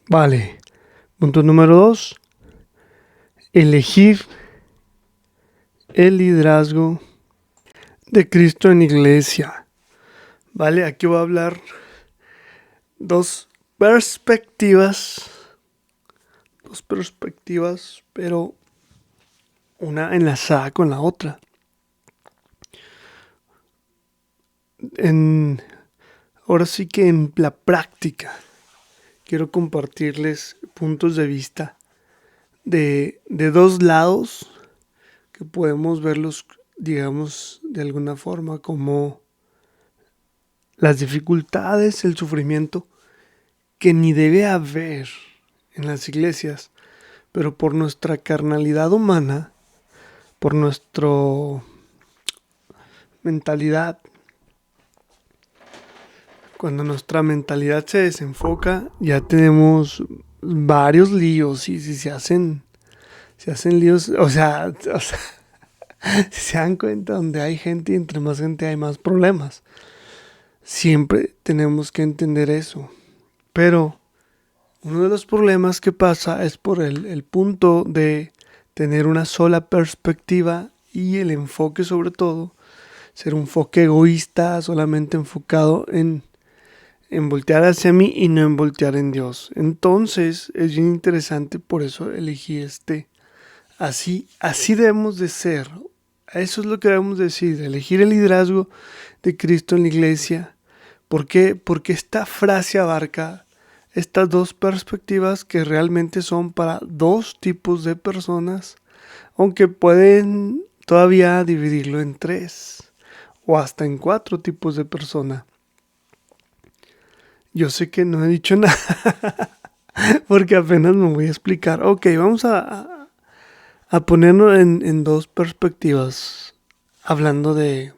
Vale. Punto número 2. Elegir el liderazgo de Cristo en iglesia. Vale, aquí voy a hablar dos perspectivas. Dos perspectivas, pero una enlazada con la otra. En, ahora sí que en la práctica quiero compartirles puntos de vista de dos lados que podemos verlos, digamos, de alguna forma como las dificultades, el sufrimiento que ni debe haber en las iglesias, pero por nuestra carnalidad humana, por nuestra mentalidad, cuando nuestra mentalidad se desenfoca, ya tenemos varios líos y si se hacen líos, si se dan cuenta donde hay gente y entre más gente hay más problemas. Siempre tenemos que entender eso. Pero uno de los problemas que pasa es por el punto de tener una sola perspectiva y el enfoque sobre todo, ser un enfoque egoísta, solamente enfocado en voltear hacia mí y no en voltear en Dios. Entonces es bien interesante, por eso elegí este. Así debemos de ser. Eso es lo que debemos decir, elegir el liderazgo de Cristo en la iglesia. ¿Por qué? Porque esta frase abarca estas dos perspectivas que realmente son para dos tipos de personas, aunque pueden todavía dividirlo en tres o hasta en cuatro tipos de personas. Yo sé que no he dicho nada porque apenas me voy a explicar. Ok, vamos a ponernos en dos perspectivas, hablando de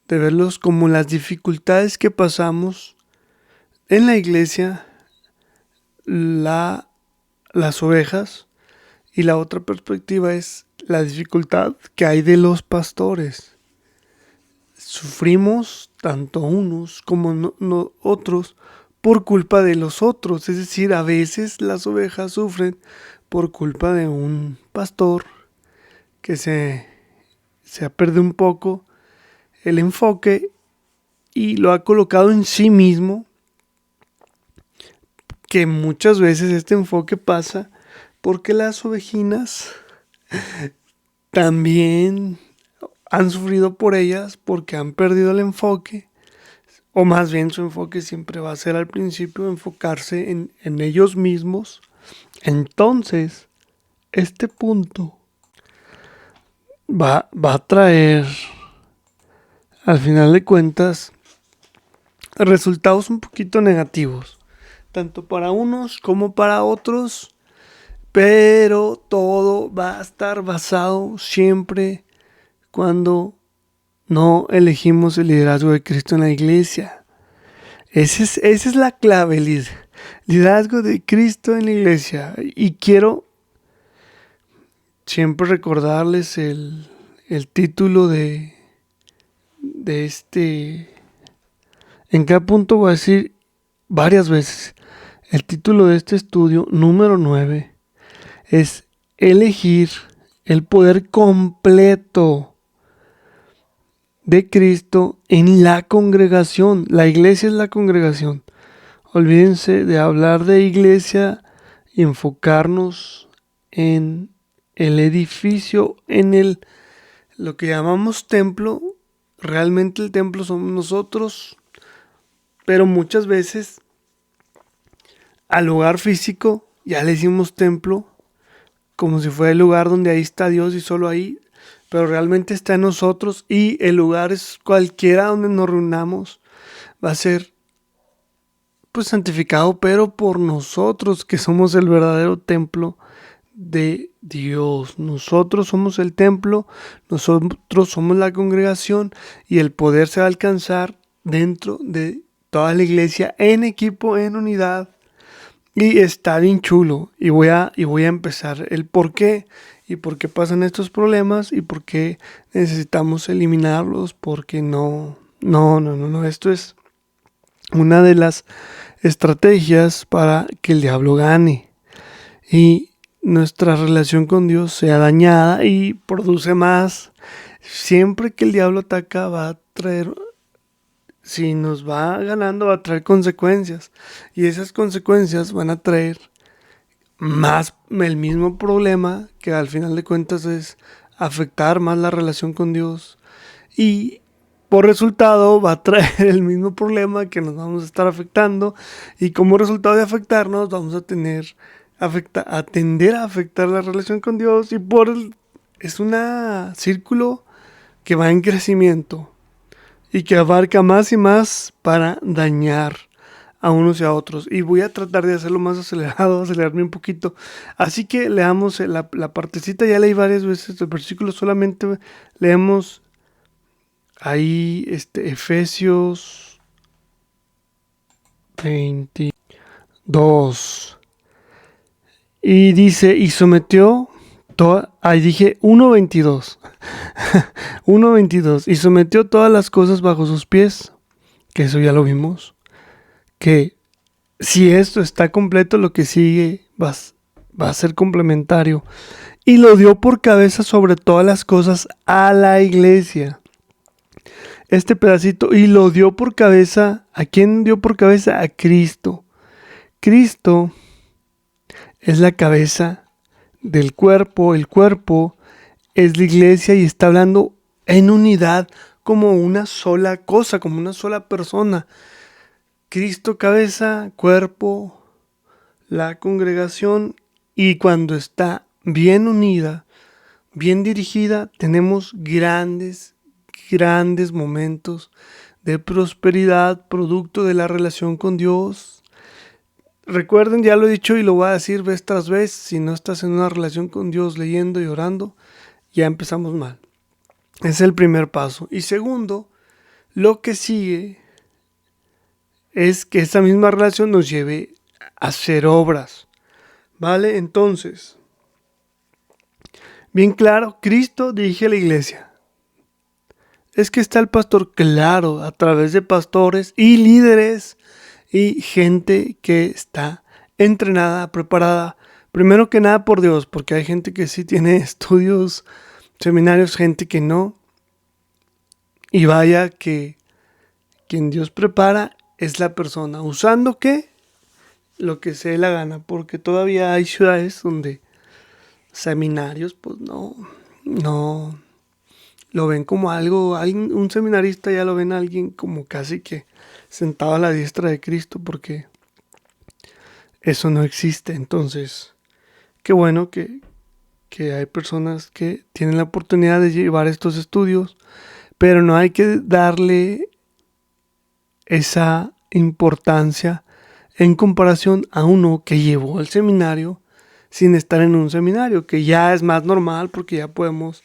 verlos como las dificultades que pasamos en la iglesia, la, las ovejas, y la otra perspectiva es la dificultad que hay de los pastores. Sufrimos tanto unos como otros por culpa de los otros, es decir, a veces las ovejas sufren por culpa de un pastor que se ha perdido un poco el enfoque y lo ha colocado en sí mismo, que muchas veces este enfoque pasa porque las ovejinas también han sufrido por ellas porque han perdido el enfoque, o más bien su enfoque siempre va a ser al principio enfocarse en ellos mismos. Entonces, este punto va a traer, al final de cuentas, resultados un poquito negativos, tanto para unos como para otros, pero todo va a estar basado siempre cuando no elegimos el liderazgo de Cristo en la iglesia. Esa es la clave, liderazgo de Cristo en la iglesia. Y quiero siempre recordarles el título de este. En cada punto voy a decir varias veces. El título de este estudio, número 9, es elegir el poder completo de Cristo en la congregación. La iglesia es la congregación. Olvídense de hablar de iglesia y enfocarnos en el edificio, lo que llamamos templo. Realmente el templo somos nosotros, pero muchas veces al lugar físico ya le hicimos templo, como si fuera el lugar donde ahí está Dios y solo ahí, pero realmente está en nosotros y el lugar es cualquiera donde nos reunamos, va a ser pues santificado, pero por nosotros que somos el verdadero templo de Dios. Nosotros somos el templo, nosotros somos la congregación y el poder se va a alcanzar dentro de toda la iglesia en equipo, en unidad. Y está bien chulo. Y voy a empezar el por qué. Y por qué pasan estos problemas. Y por qué necesitamos eliminarlos. Porque no. Esto es una de las estrategias para que el diablo gane y nuestra relación con Dios sea dañada y produce más. Siempre que el diablo ataca va a traer, si nos va ganando, va a traer consecuencias. Y esas consecuencias van a traer más el mismo problema, que al final de cuentas es afectar más la relación con Dios. Y por resultado va a traer el mismo problema, que nos vamos a estar afectando. Y como resultado de afectarnos vamos a tener a tender a afectar la relación con Dios. Es un círculo que va en crecimiento y que abarca más y más para dañar a unos y a otros. Y voy a tratar de hacerlo más acelerado, acelerarme un poquito. Así que leamos la partecita, ya leí varias veces el versículo, solamente leemos ahí Efesios 22. Y dice, y sometió ahí dije 1:22. 1:22. Y sometió todas las cosas bajo sus pies, que eso ya lo vimos, que si esto está completo, lo que sigue va a ser complementario. Y lo dio por cabeza sobre todas las cosas a la iglesia. Este pedacito, y lo dio por cabeza, ¿a quién dio por cabeza? A Cristo. Cristo es la cabeza del cuerpo, el cuerpo es la iglesia y está hablando en unidad como una sola cosa, como una sola persona. Cristo cabeza, cuerpo, la congregación, y cuando está bien unida, bien dirigida, tenemos grandes momentos de prosperidad, producto de la relación con Dios. Recuerden, ya lo he dicho y lo voy a decir vez tras vez, si no estás en una relación con Dios leyendo y orando, ya empezamos mal. Es el primer paso. Y segundo, lo que sigue es que esa misma relación nos lleve a hacer obras. ¿Vale? Entonces, bien claro, Cristo dirige a la iglesia. Es que está el pastor, claro, a través de pastores y líderes y gente que está entrenada, preparada, primero que nada por Dios, porque hay gente que sí tiene estudios, seminarios, gente que no. Y vaya que quien Dios prepara es la persona, usando ¿qué? Lo que se dé la gana, porque todavía hay ciudades donde seminarios, pues no lo ven como algo, un seminarista ya lo ven a alguien como casi que sentado a la diestra de Cristo, porque eso no existe. Entonces, qué bueno que hay personas que tienen la oportunidad de llevar estos estudios, pero no hay que darle esa importancia en comparación a uno que llevó el seminario sin estar en un seminario, que ya es más normal porque ya podemos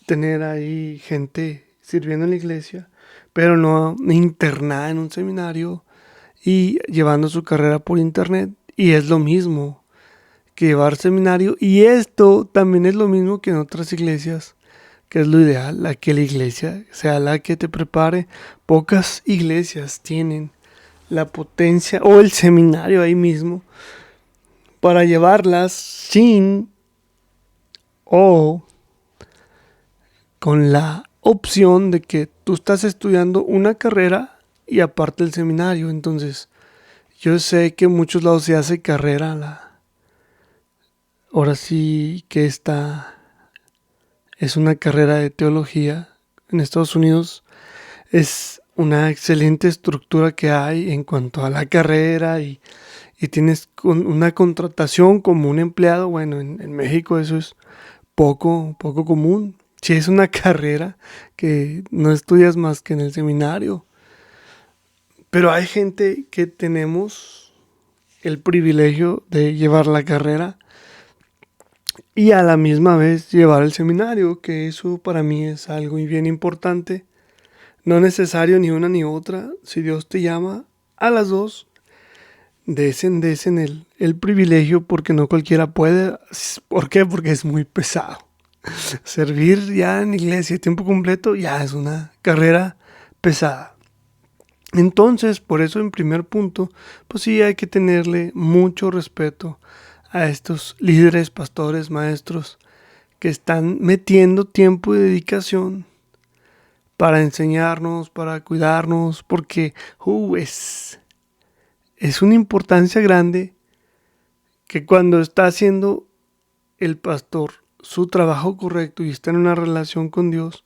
tener ahí gente sirviendo en la iglesia, pero no internada en un seminario y llevando su carrera por internet. Y es lo mismo que llevar seminario, y esto también es lo mismo que en otras iglesias, que es lo ideal, que la iglesia sea la que te prepare. Pocas iglesias tienen la potencia o el seminario ahí mismo para llevarlas sin o con la opción de que tú estás estudiando una carrera y aparte el seminario. Entonces, yo sé que en muchos lados se hace carrera. Ahora sí que esta es una carrera de teología. En Estados Unidos es una excelente estructura que hay en cuanto a la carrera y tienes una contratación como un empleado. Bueno, en México eso es poco común. Si es una carrera que no estudias más que en el seminario. Pero hay gente que tenemos el privilegio de llevar la carrera y a la misma vez llevar el seminario, que eso para mí es algo bien importante. No necesario ni una ni otra. Si Dios te llama a las dos, desen el privilegio, porque no cualquiera puede. ¿Por qué? Porque es muy pesado. Servir ya en iglesia a tiempo completo ya es una carrera pesada. Entonces, por eso en primer punto, pues sí hay que tenerle mucho respeto a estos líderes, pastores, maestros que están metiendo tiempo y dedicación para enseñarnos, para cuidarnos, porque es una importancia grande que cuando está haciendo el pastor su trabajo correcto y está en una relación con Dios,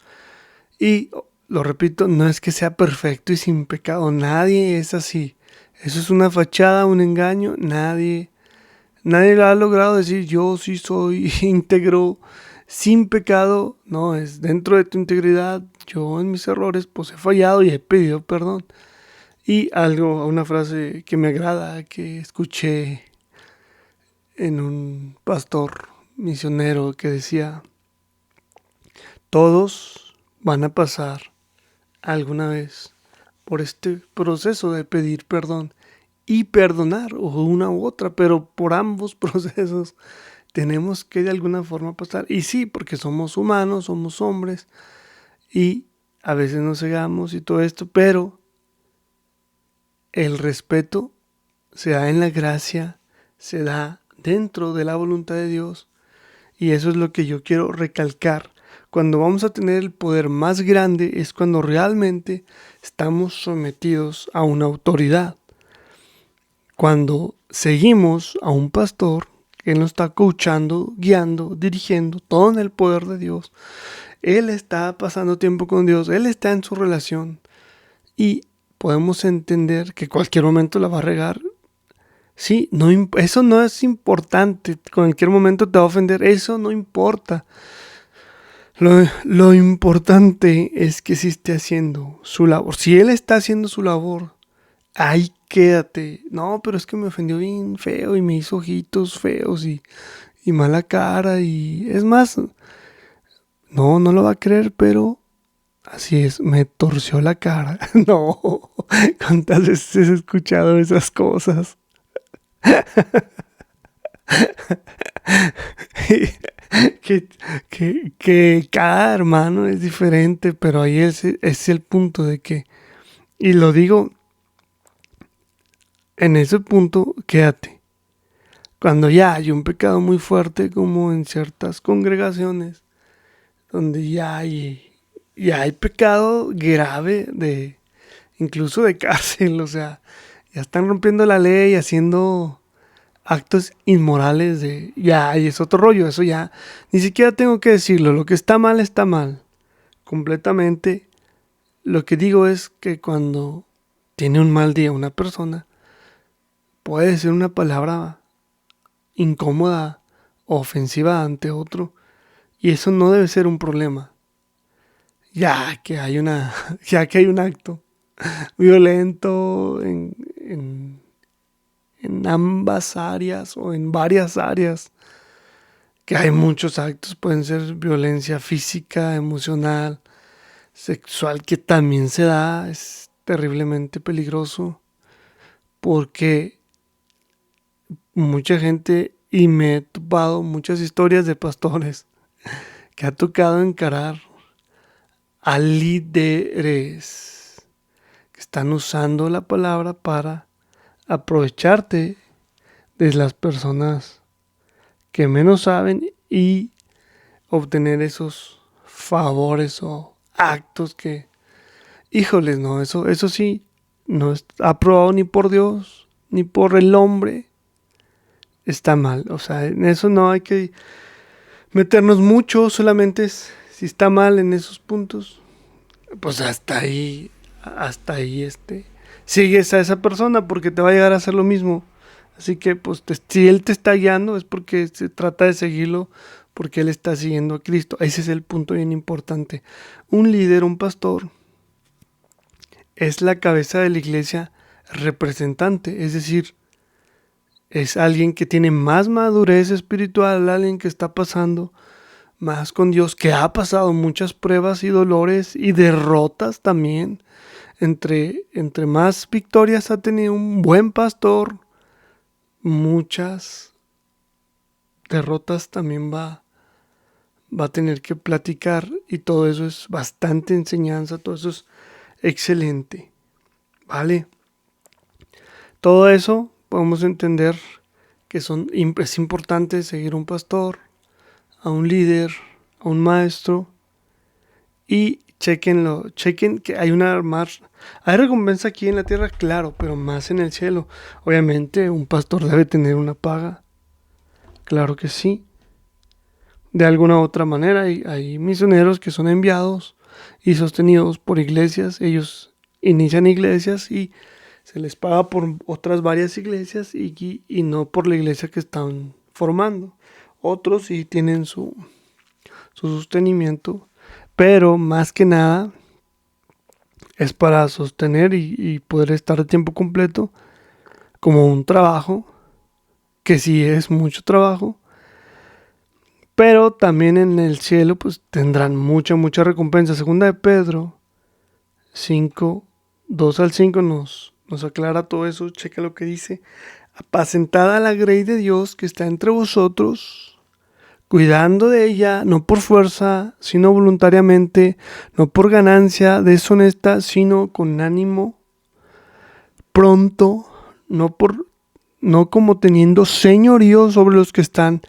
y lo repito, no es que sea perfecto y sin pecado, nadie es así. Eso es una fachada, un engaño, nadie lo ha logrado decir yo sí soy íntegro, sin pecado. No, es dentro de tu integridad. Yo en mis errores pues he fallado y he pedido perdón. Y una frase que me agrada, que escuché en un pastor misionero que decía, todos van a pasar alguna vez por este proceso de pedir perdón y perdonar, o una u otra, pero por ambos procesos tenemos que de alguna forma pasar. Y sí, porque somos humanos, somos hombres y a veces nos cegamos y todo esto, pero el respeto se da en la gracia, se da dentro de la voluntad de Dios, y eso es lo que yo quiero recalcar. Cuando vamos a tener el poder más grande es cuando realmente estamos sometidos a una autoridad. Cuando seguimos a un pastor que nos está coachando, guiando, dirigiendo, todo en el poder de Dios, él está pasando tiempo con Dios, él está en su relación y podemos entender que cualquier momento la va a regar. Sí, no, eso no es importante. Cualquier momento te va a ofender. Eso no importa. Lo importante es que sí esté haciendo su labor. Si él está haciendo su labor, ahí quédate. No, pero es que me ofendió bien feo y me hizo ojitos feos y mala cara. Y es más, no lo va a creer, pero así es, me torció la cara. No, ¿cuántas veces he escuchado esas cosas? que, que cada hermano es diferente, pero ahí es el punto de que, y lo digo, en ese punto, quédate. Cuando ya hay un pecado muy fuerte, como en ciertas congregaciones, donde ya hay pecado grave de, incluso de cárcel, o sea, ya están rompiendo la ley, haciendo actos inmorales de ya, y es otro rollo, eso ya ni siquiera tengo que decirlo, lo que está mal, completamente. Lo que digo es que cuando tiene un mal día una persona, puede decir una palabra incómoda o ofensiva ante otro, y eso no debe ser un problema. Ya que hay un acto violento en ambas áreas o en varias áreas, que hay muchos actos, pueden ser violencia física, emocional, sexual, que también se da, es terriblemente peligroso, porque mucha gente, y me he topado muchas historias de pastores, que ha tocado encarar a líderes que están usando la palabra para aprovecharte de las personas que menos saben y obtener esos favores o actos que, híjoles, no, eso sí, no está aprobado ni por Dios, ni por el hombre, está mal. O sea, en eso no hay que meternos mucho, solamente si está mal en esos puntos, pues hasta ahí, sigues a esa persona porque te va a llegar a hacer lo mismo. Así que, pues, si él te está guiando es porque se trata de seguirlo, porque él está siguiendo a Cristo. Ese es el punto bien importante. Un líder, un pastor, es la cabeza de la iglesia representante, es decir, es alguien que tiene más madurez espiritual, alguien que está pasando más con Dios, que ha pasado muchas pruebas y dolores y derrotas también. Entre más victorias ha tenido un buen pastor, muchas derrotas también va a tener que platicar, y todo eso es bastante enseñanza, todo eso es excelente. ¿vale? Todo eso podemos entender que es importante seguir a un pastor, a un líder, a un maestro y chequen que hay recompensa aquí en la tierra, claro, pero más en el cielo. Obviamente un pastor debe tener una paga, claro que sí. De alguna u otra manera hay misioneros que son enviados y sostenidos por iglesias, ellos inician iglesias y se les paga por otras varias iglesias y no por la iglesia que están formando. Otros sí tienen su sostenimiento, pero más que nada es para sostener y poder estar a tiempo completo como un trabajo, que sí es mucho trabajo, pero también en el cielo pues tendrán mucha recompensa. Segunda de Pedro 5 2 al 5 nos aclara todo eso. Checa lo que dice: apacentada la grey de Dios que está entre vosotros, cuidando de ella, no por fuerza, sino voluntariamente, no por ganancia deshonesta, sino con ánimo pronto, no como teniendo señorío sobre los que están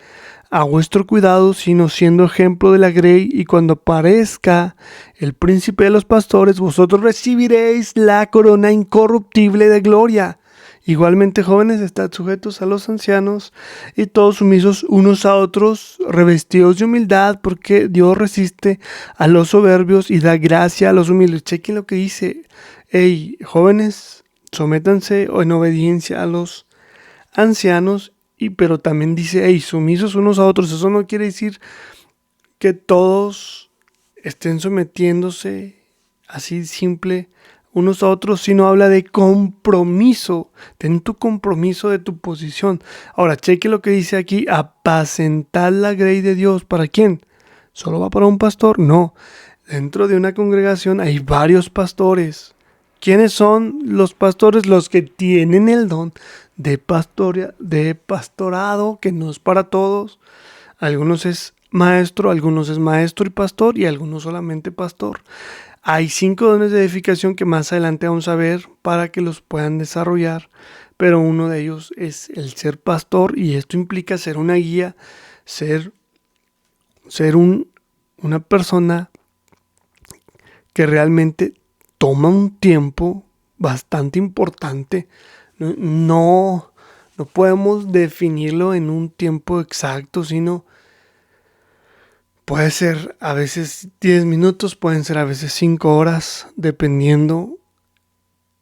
a vuestro cuidado, sino siendo ejemplo de la grey, y cuando aparezca el príncipe de los pastores, vosotros recibiréis la corona incorruptible de gloria. Igualmente, jóvenes, estad sujetos a los ancianos y todos sumisos unos a otros, revestidos de humildad, porque Dios resiste a los soberbios y da gracia a los humildes. Chequen lo que dice: hey, jóvenes, sométanse en obediencia a los ancianos, pero también dice, hey, sumisos unos a otros. Eso no quiere decir que todos estén sometiéndose así simple unos a otros, sino habla de compromiso. Ten tu compromiso de tu posición. Ahora, cheque lo que dice aquí: apacentar la grey de Dios. ¿Para quién? ¿Solo va para un pastor? No. Dentro de una congregación hay varios pastores. ¿Quiénes son los pastores? Los que tienen el don de pastorado, que no es para todos. Algunos es maestro y pastor, y algunos solamente pastor. Hay 5 dones de edificación que más adelante vamos a ver para que los puedan desarrollar, pero uno de ellos es el ser pastor, y esto implica ser una guía, ser, una persona que realmente toma un tiempo bastante importante. No, no podemos definirlo en un tiempo exacto, sino puede ser a veces 10 minutos, pueden ser a veces 5 horas, dependiendo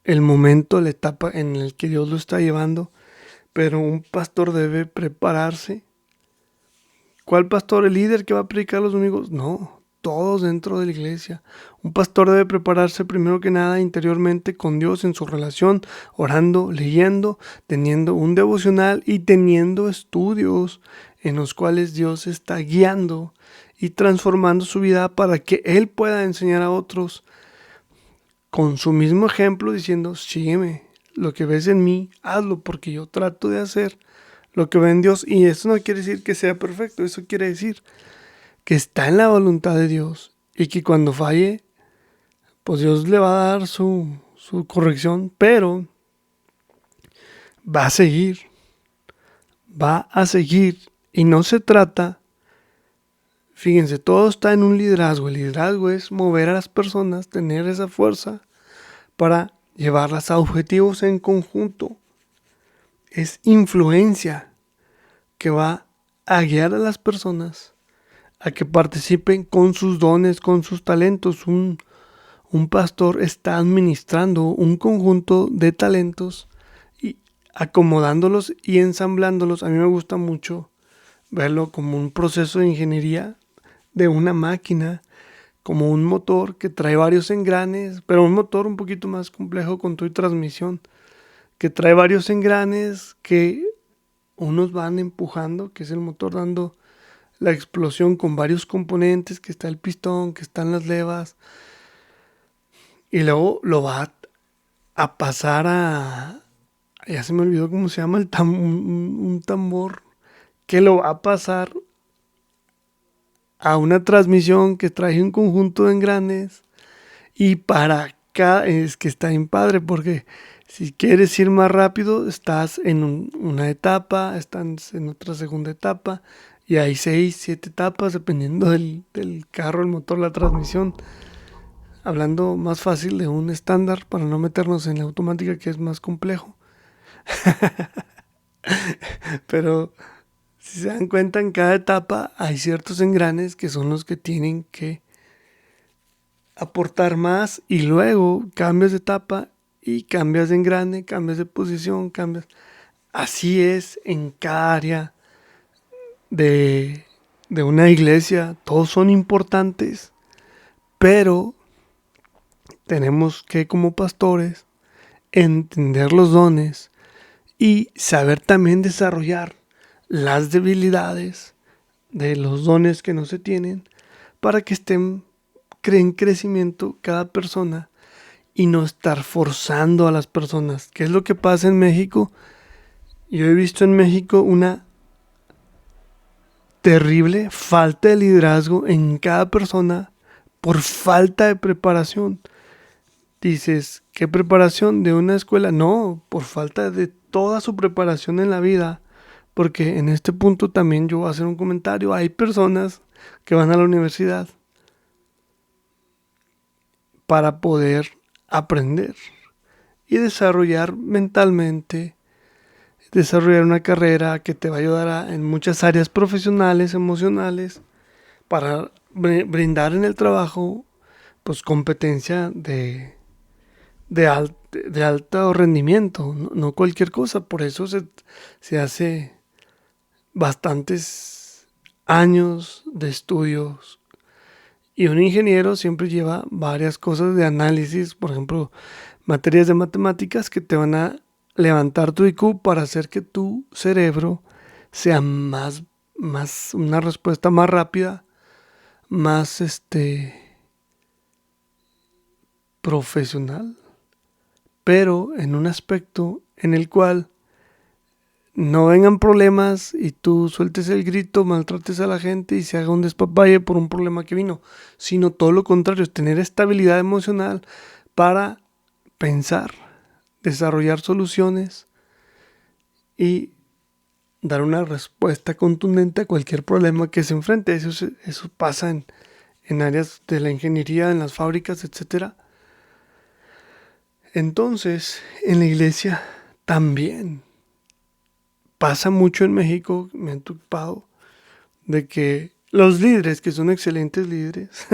el momento, la etapa en el que Dios lo está llevando. Pero un pastor debe prepararse. ¿Cuál pastor? ¿El líder que va a predicar los domingos? No, todos dentro de la iglesia. Un pastor debe prepararse primero que nada interiormente con Dios, en su relación, orando, leyendo, teniendo un devocional y teniendo estudios en los cuales Dios está guiando y transformando su vida para que Él pueda enseñar a otros con su mismo ejemplo, diciendo: sígueme, lo que ves en mí, hazlo, porque yo trato de hacer lo que ve en Dios. Y eso no quiere decir que sea perfecto, eso quiere decir que está en la voluntad de Dios, y que cuando falle, pues Dios le va a dar su corrección, pero va a seguir, va a seguir. Y no se trata, fíjense, todo está en un liderazgo. El liderazgo es mover a las personas, tener esa fuerza para llevarlas a objetivos en conjunto. Es influencia que va a guiar a las personas a que participen con sus dones, con sus talentos. Un pastor está administrando un conjunto de talentos y acomodándolos y ensamblándolos. A mí me gusta mucho verlo como un proceso de ingeniería de una máquina, como un motor que trae varios engranes, pero un motor un poquito más complejo con tu transmisión, que trae varios engranes que unos van empujando, que es el motor dando la explosión, con varios componentes, que está el pistón, que están las levas, y luego lo va a pasar ya se me olvidó cómo se llama, un tambor, que lo va a pasar a una transmisión que trae un conjunto de engranes, y para es que está bien padre porque si quieres ir más rápido, estás en una etapa, estás en otra segunda etapa y hay 6, 7 etapas dependiendo del carro, el motor, la transmisión. Hablando más fácil de un estándar para no meternos en la automática que es más complejo. Pero si se dan cuenta, en cada etapa hay ciertos engranes que son los que tienen que aportar más y luego cambias de etapa y cambias de engrane, cambias de posición, cambias. Así es en cada área de, de una iglesia. Todos son importantes, pero tenemos que como pastores entender los dones y saber también desarrollar las debilidades de los dones que no se tienen para que estén en crecimiento cada persona y no estar forzando a las personas. ¿Qué es lo que pasa en México? Yo he visto en México una terrible falta de liderazgo en cada persona por falta de preparación. Dices, ¿qué preparación de una escuela? No, por falta de toda su preparación en la vida. Porque en este punto también yo voy a hacer un comentario. Hay personas que van a la universidad para poder aprender y desarrollar mentalmente, desarrollar una carrera que te va a ayudar en muchas áreas profesionales, emocionales, para brindar en el trabajo pues competencia de alto rendimiento, no cualquier cosa. Por eso se hace bastantes años de estudios. Y un ingeniero siempre lleva varias cosas de análisis, por ejemplo, materias de matemáticas que te van a levantar tu IQ para hacer que tu cerebro sea más una respuesta más rápida, más profesional, pero en un aspecto en el cual no vengan problemas y tú sueltes el grito, maltrates a la gente y se haga un despapalle por un problema que vino, sino todo lo contrario, es tener estabilidad emocional para pensar, desarrollar soluciones y dar una respuesta contundente a cualquier problema que se enfrente. Eso pasa en áreas de la ingeniería, en las fábricas, etcétera. Entonces, en la iglesia también pasa mucho en México, me han topado, de que los líderes que son excelentes líderes,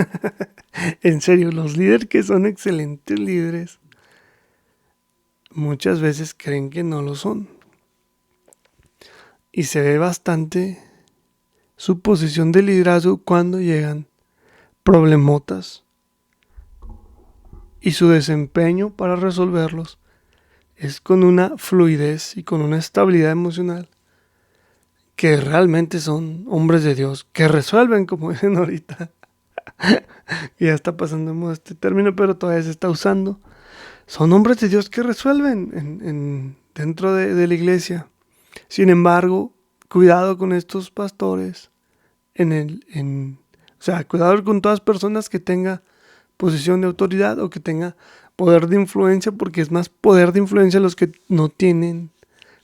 en serio, los líderes que son excelentes líderes, muchas veces creen que no lo son. Y se ve bastante su posición de liderazgo cuando llegan problemotas y su desempeño para resolverlos es con una fluidez y con una estabilidad emocional que realmente son hombres de Dios, que resuelven, como dicen ahorita. Ya está pasando de moda este término, pero todavía se está usando. Son hombres de Dios que resuelven dentro de la iglesia. Sin embargo, cuidado con estos pastores. O sea, cuidado con todas personas que tengan posición de autoridad o que tenga poder de influencia, porque es más poder de influencia los que no tienen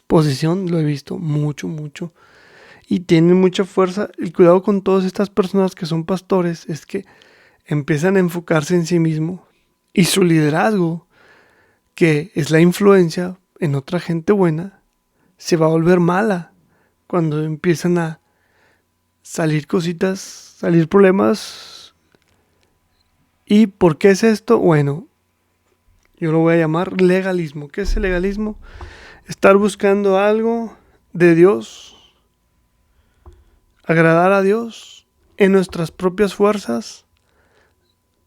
posición. Lo he visto mucho. Y tienen mucha fuerza. El cuidado con todas estas personas que son pastores es que empiezan a enfocarse en sí mismo y su liderazgo, que es la influencia en otra gente buena, se va a volver mala cuando empiezan a salir cositas, salir problemas. ¿Y por qué es esto? Bueno, yo lo voy a llamar legalismo. ¿Qué es el legalismo? Estar buscando algo de Dios, agradar a Dios en nuestras propias fuerzas,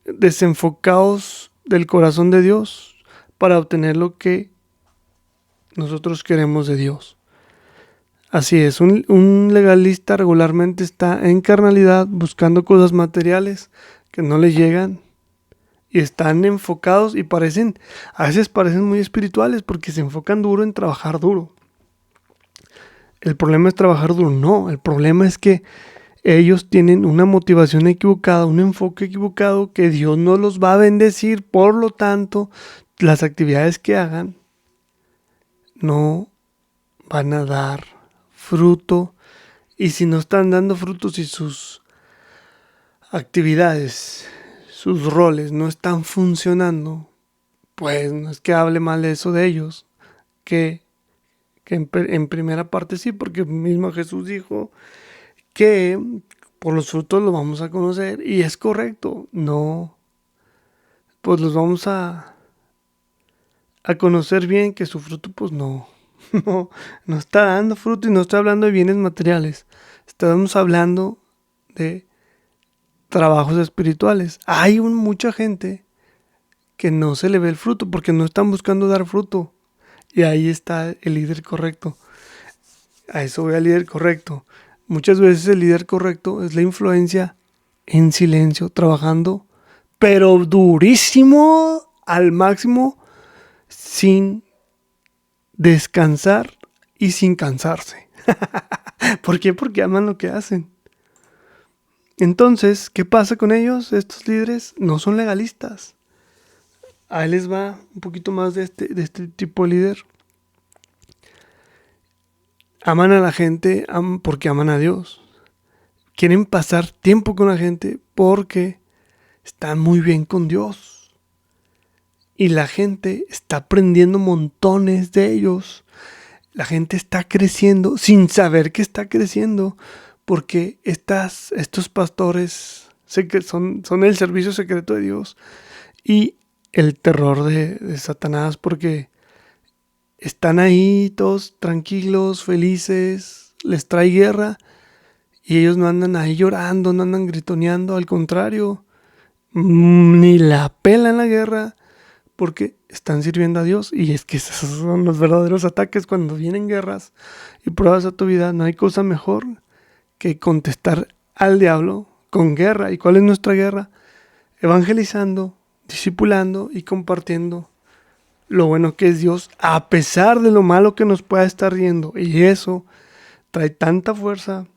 desenfocados del corazón de Dios para obtener lo que nosotros queremos de Dios. Así es, un legalista regularmente está en carnalidad buscando cosas materiales que no le llegan y están enfocados y a veces parecen muy espirituales porque se enfocan duro en trabajar duro. El problema es trabajar duro, no, el problema es que ellos tienen una motivación equivocada, un enfoque equivocado, que Dios no los va a bendecir. Por lo tanto, las actividades que hagan no van a dar fruto. Y si no están dando frutos y sus actividades, sus roles no están funcionando, pues no es que hable mal de eso de ellos, que en primera parte sí, porque mismo Jesús dijo que por los frutos los vamos a conocer, y es correcto. No, pues los vamos a conocer bien, que su fruto pues no, no está dando fruto, y no está hablando de bienes materiales, estamos hablando de trabajos espirituales. Hay mucha gente que no se le ve el fruto porque no están buscando dar fruto, y ahí está el líder correcto. A eso voy al líder correcto. Muchas veces el líder correcto es la influencia en silencio, trabajando, pero durísimo, al máximo, sin descansar y sin cansarse. ¿Por qué? Porque aman lo que hacen. Entonces, ¿qué pasa con ellos? Estos líderes no son legalistas. Ahí les va un poquito más de este tipo de líder. Aman a la gente porque aman a Dios. Quieren pasar tiempo con la gente porque están muy bien con Dios. Y la gente está aprendiendo montones de ellos. La gente está creciendo sin saber que está creciendo, porque estos pastores son el servicio secreto de Dios y el terror de Satanás, porque están ahí todos tranquilos, felices, les trae guerra, y ellos no andan ahí llorando, no andan gritoneando, al contrario, ni la pelan la guerra, porque están sirviendo a Dios. Y es que esos son los verdaderos ataques cuando vienen guerras y pruebas a tu vida. No hay cosa mejor que contestar al diablo con guerra. ¿Y cuál es nuestra guerra? Evangelizando, discipulando y compartiendo lo bueno que es Dios, a pesar de lo malo que nos pueda estar riendo. Y eso trae tanta fuerza,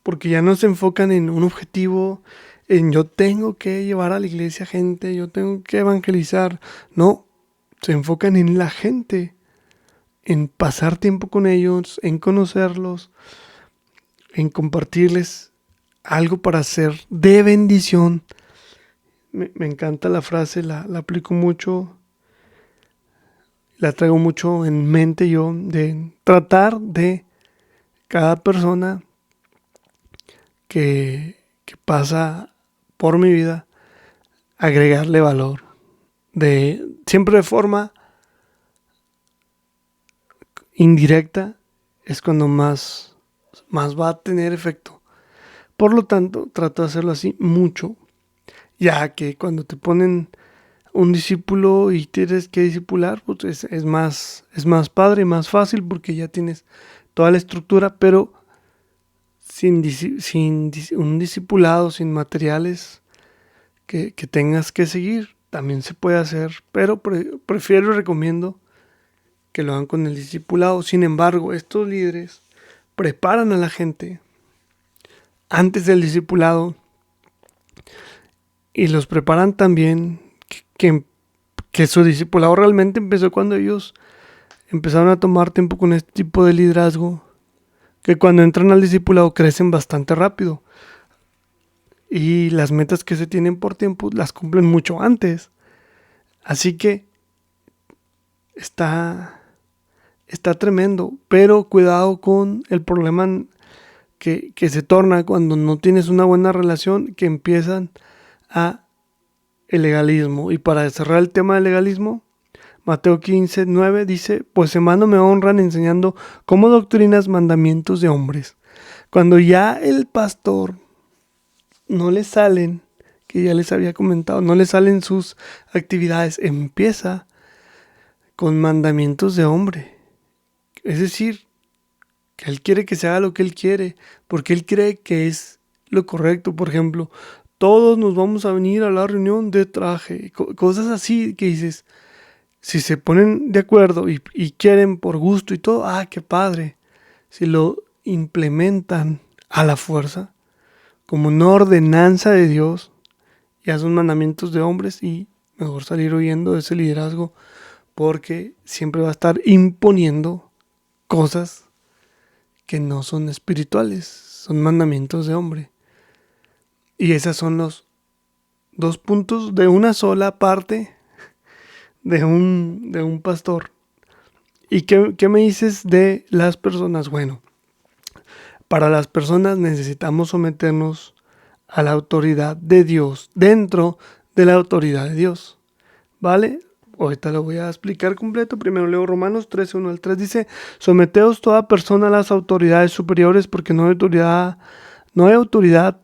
porque ya no se enfocan en un objetivo, en yo tengo que llevar a la iglesia gente, yo tengo que evangelizar. No, se enfocan en la gente, en pasar tiempo con ellos, en conocerlos, en compartirles algo para hacer de bendición. Me encanta la frase, la aplico mucho, la traigo mucho en mente yo, de tratar de cada persona que pasa por mi vida, agregarle valor, siempre de forma indirecta, es cuando más va a tener efecto. Por lo tanto, trato de hacerlo así mucho, ya que cuando te ponen un discípulo y tienes que discipular, pues es más padre y más fácil, porque ya tienes toda la estructura. Pero sin un discipulado, sin materiales que tengas que seguir, también se puede hacer, pero prefiero y recomiendo que lo hagan con el discipulado. Sin embargo, estos líderes preparan a la gente antes del discipulado, y los preparan también que su discipulado realmente empezó cuando ellos empezaron a tomar tiempo con este tipo de liderazgo, que cuando entran al discipulado crecen bastante rápido, y las metas que se tienen por tiempo las cumplen mucho antes. Así que está tremendo, pero cuidado con el problema que se torna cuando no tienes una buena relación, que empiezan a el legalismo. Y para cerrar el tema del legalismo, Mateo 15:9 dice: pues hermano, me honran enseñando como doctrinas mandamientos de hombres. Cuando ya el pastor no le salen, que ya les había comentado, no le salen sus actividades, empieza con mandamientos de hombre. Es decir, que él quiere que se haga lo que él quiere, porque él cree que es lo correcto. Por ejemplo, todos nos vamos a venir a la reunión de traje, cosas así que dices, si se ponen de acuerdo y quieren por gusto y todo, qué padre. Si lo implementan a la fuerza, como una ordenanza de Dios, ya son mandamientos de hombres y mejor salir huyendo de ese liderazgo porque siempre va a estar imponiendo cosas que no son espirituales, son mandamientos de hombre. Y esos son los 2 puntos de una sola parte de un pastor. ¿Y qué me dices de las personas? Bueno, para las personas necesitamos someternos a la autoridad de Dios, dentro de la autoridad de Dios, ¿vale? Ahorita lo voy a explicar completo. Primero leo Romanos 13, 1 al 3. Dice, someteos toda persona a las autoridades superiores, porque no hay autoridad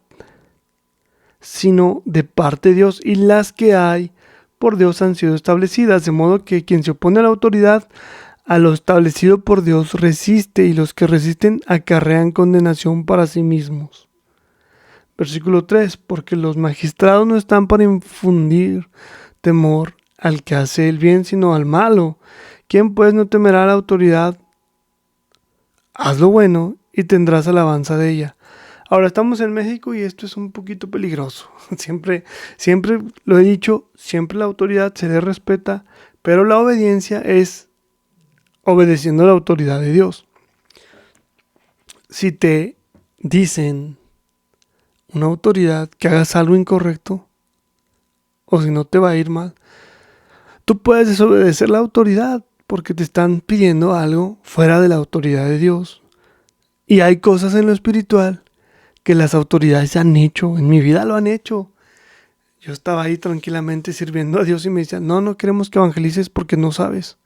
sino de parte de Dios, y las que hay por Dios han sido establecidas, de modo que quien se opone a la autoridad, a lo establecido por Dios, resiste, y los que resisten acarrean condenación para sí mismos. Versículo 3, porque los magistrados no están para infundir temor al que hace el bien, sino al malo. ¿Quién pues no temerá a la autoridad? Haz lo bueno y tendrás alabanza de ella. Ahora estamos en México y esto es un poquito peligroso. Siempre lo he dicho, siempre la autoridad se le respeta, pero la obediencia es obedeciendo a la autoridad de Dios. Si te dicen una autoridad que hagas algo incorrecto, o si no te va a ir mal, tú puedes desobedecer la autoridad porque te están pidiendo algo fuera de la autoridad de Dios. Y hay cosas en lo espiritual que las autoridades han hecho, en mi vida lo han hecho. Yo estaba ahí tranquilamente sirviendo a Dios y me decían, no queremos que evangelices porque no sabes.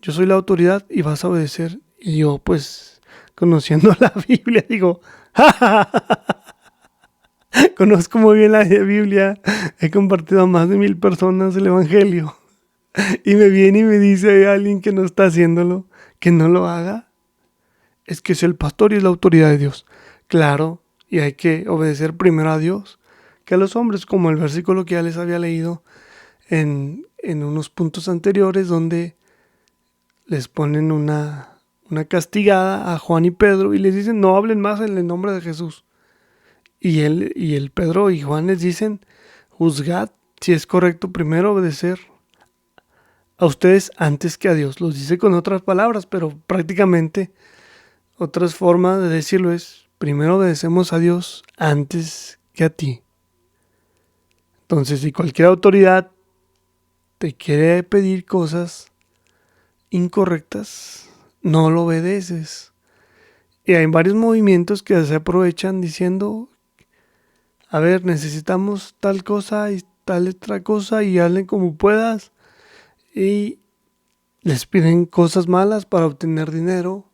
Yo soy la autoridad y vas a obedecer. Y yo, pues, conociendo la Biblia, digo, conozco muy bien la Biblia, he compartido a más de 1000 personas el evangelio. Y me viene y me dice alguien que no está haciéndolo, que no lo haga. Es que es el pastor y es la autoridad de Dios. Claro, y hay que obedecer primero a Dios que a los hombres, como el versículo que ya les había leído en unos puntos anteriores, donde les ponen una castigada a Juan y Pedro y les dicen, no hablen más en el nombre de Jesús. Y el Pedro y Juan les dicen, juzgad si es correcto primero obedecer a ustedes antes que a Dios. Los dice con otras palabras, pero prácticamente otras formas de decirlo es, primero obedecemos a Dios antes que a ti. Entonces, si cualquier autoridad te quiere pedir cosas incorrectas, no lo obedeces. Y hay varios movimientos que se aprovechan diciendo, a ver, necesitamos tal cosa y tal otra cosa y hazle como puedas. Y les piden cosas malas para obtener dinero.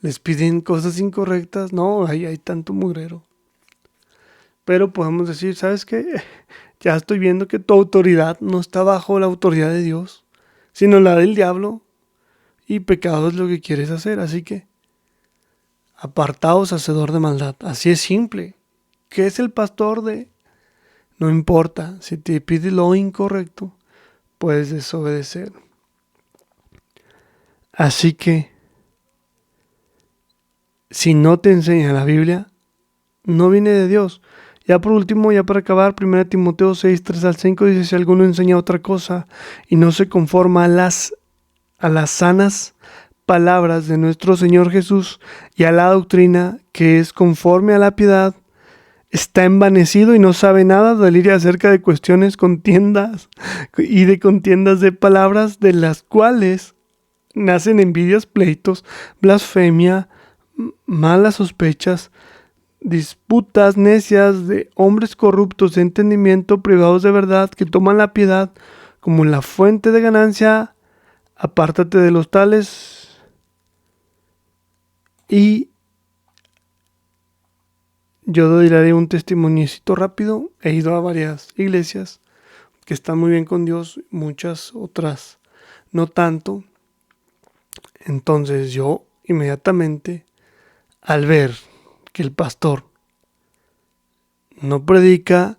Les piden cosas incorrectas. No, hay tanto mugrero. Pero podemos decir, ¿sabes qué? Ya estoy viendo que tu autoridad no está bajo la autoridad de Dios, sino la del diablo. Y pecado es lo que quieres hacer. Así que, apartaos, hacedor de maldad. Así es simple. ¿Qué es el pastor de? No importa. Si te pide lo incorrecto, puedes desobedecer. Así que, si no te enseña la Biblia, no viene de Dios. Ya por último, ya para acabar, 1 Timoteo 6, 3 al 5 dice, si alguno enseña otra cosa y no se conforma a las sanas palabras de nuestro Señor Jesús y a la doctrina que es conforme a la piedad, está envanecido y no sabe nada, deliria acerca de contiendas de palabras, de las cuales nacen envidias, pleitos, blasfemia, malas sospechas, disputas necias de hombres corruptos de entendimiento, privados de verdad, que toman la piedad como la fuente de ganancia. Apártate de los tales. Y yo diré un testimoniecito rápido. He ido a varias iglesias que están muy bien con Dios, muchas otras no tanto. Entonces yo inmediatamente, al ver que el pastor no predica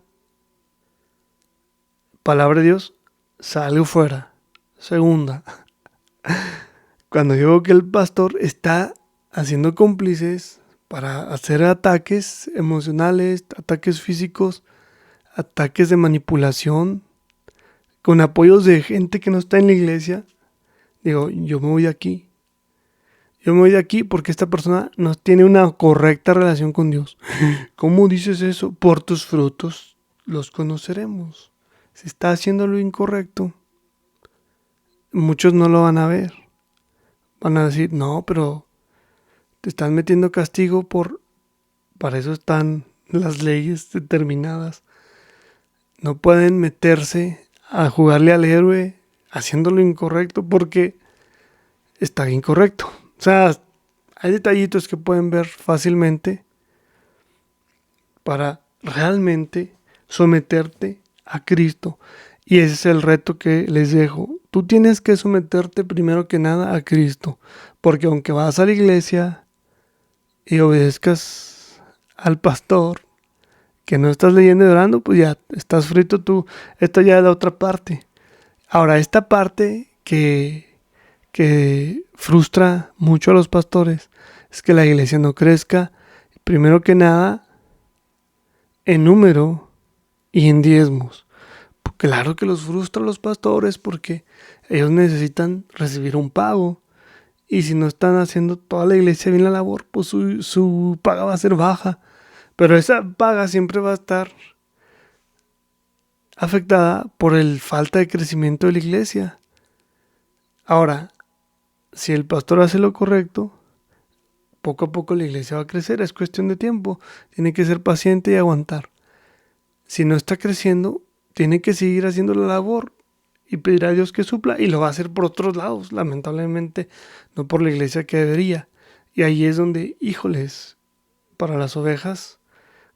palabra de Dios, salgo fuera. Segunda, cuando yo veo que el pastor está haciendo cómplices para hacer ataques emocionales, ataques físicos, ataques de manipulación, con apoyos de gente que no está en la iglesia. Digo, yo me voy de aquí. Yo me voy de aquí porque esta persona no tiene una correcta relación con Dios. ¿Cómo dices eso? Por tus frutos los conoceremos. Si está haciendo lo incorrecto, muchos no lo van a ver. Van a decir, no, pero te están metiendo castigo para eso están las leyes determinadas. No pueden meterse a jugarle al héroe haciendo lo incorrecto porque está incorrecto. O sea, hay detallitos que pueden ver fácilmente para realmente someterte a Cristo. Y ese es el reto que les dejo. Tú tienes que someterte primero que nada a Cristo. Porque aunque vas a la iglesia y obedezcas al pastor, que no estás leyendo y orando, pues ya estás frito tú. Esta ya es la otra parte. Ahora, esta parte que frustra mucho a los pastores es que la iglesia no crezca, primero que nada, en número y en diezmos. Claro que los frustra a los pastores porque ellos necesitan recibir un pago. Y si no están haciendo toda la iglesia bien la labor, pues su paga va a ser baja. Pero esa paga siempre va a estar afectada por el falta de crecimiento de la iglesia. Ahora, si el pastor hace lo correcto, poco a poco la iglesia va a crecer. Es cuestión de tiempo. Tiene que ser paciente y aguantar. Si no está creciendo, tiene que seguir haciendo la labor y pedir a Dios que supla, y lo va a hacer por otros lados, lamentablemente no por la iglesia que debería. Y ahí es donde, híjoles, para las ovejas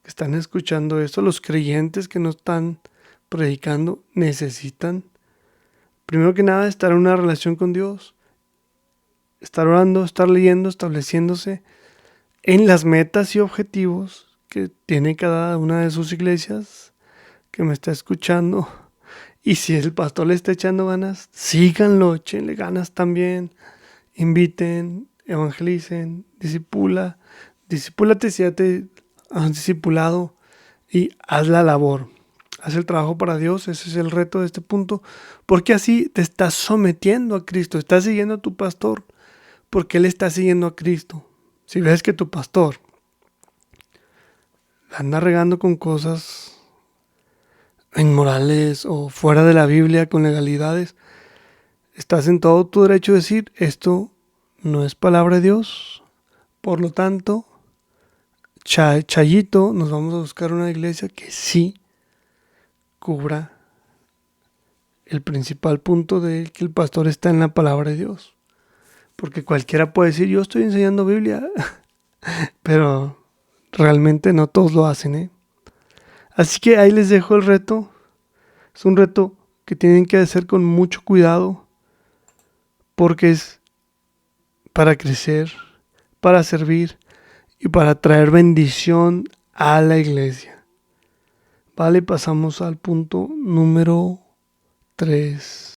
que están escuchando esto, los creyentes que no están predicando, necesitan, primero que nada, estar en una relación con Dios, estar orando, estar leyendo, estableciéndose en las metas y objetivos que tiene cada una de sus iglesias que me está escuchando. Y si el pastor le está echando ganas, síganlo, échenle ganas también. Inviten, evangelicen, discipúlate si ya te has discipulado y haz la labor. Haz el trabajo para Dios, ese es el reto de este punto, porque así te estás sometiendo a Cristo, estás siguiendo a tu pastor, porque él está siguiendo a Cristo. Si ves que tu pastor anda regando con cosas inmorales o fuera de la Biblia con legalidades, estás en todo tu derecho de decir, esto no es palabra de Dios. Por lo tanto, chayito, nos vamos a buscar una iglesia que sí cubra el principal punto de que el pastor está en la palabra de Dios. Porque cualquiera puede decir, yo estoy enseñando Biblia, pero realmente no todos lo hacen, ¿eh? Así que ahí les dejo el reto. Es un reto que tienen que hacer con mucho cuidado porque es para crecer, para servir y para traer bendición a la iglesia. Vale, pasamos al punto número 3.